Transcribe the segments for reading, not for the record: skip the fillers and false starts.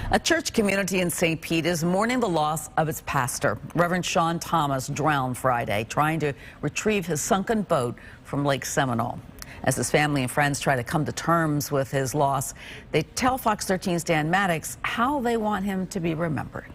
A church community in St. Pete is mourning the loss of its pastor. Reverend Sean Thomas drowned Friday trying to retrieve his sunken boat from Lake Seminole. As his family and friends try to come to terms with his loss, they tell Fox 13's Dan Maddox how they want him to be remembered.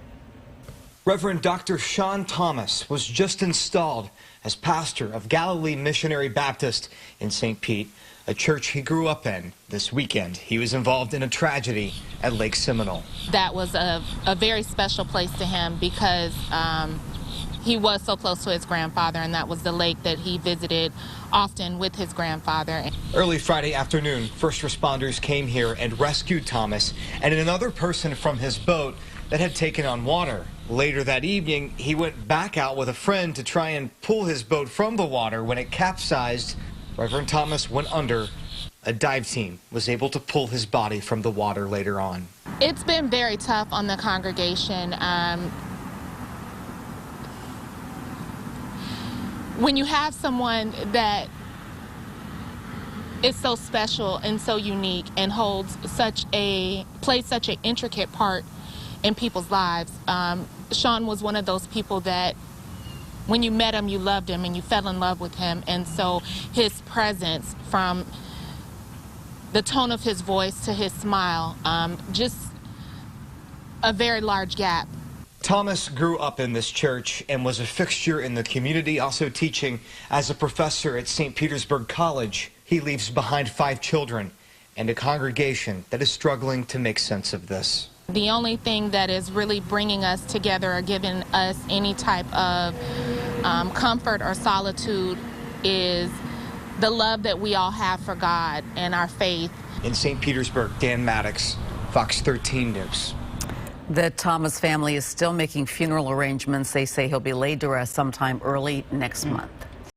Reverend Dr. Sean Thomas was just installed as pastor of Galilee Missionary Baptist in St. Pete, a church he grew up in. This weekend, he was involved in a tragedy at Lake Seminole. That was a very special place to him because he was so close to his grandfather, and that was the lake that he visited often with his grandfather. Early Friday afternoon, first responders came here and rescued Thomas and another person from his boat that had taken on water. Later that evening, he went back out with a friend to try and pull his boat from the water. When it capsized, Reverend Thomas went under. A dive team was able to pull his body from the water later on. It's been very tough on the congregation. When you have someone that is so special and so unique and plays such an intricate part in people's lives, Sean was one of those people that when you met him, you loved him and you fell in love with him. And so his presence, from the tone of his voice to his smile, just a very large gap. Thomas grew up in this church and was a fixture in the community, also teaching as a professor at St. Petersburg College. He leaves behind 5 children and a congregation that is struggling to make sense of this. The only thing that is really bringing us together or giving us any type of comfort or solitude is the love that we all have for God and our faith. In St. Petersburg, Dan Maddox, Fox 13 News. The Thomas family is still making funeral arrangements. They say he'll be laid to rest sometime early next month.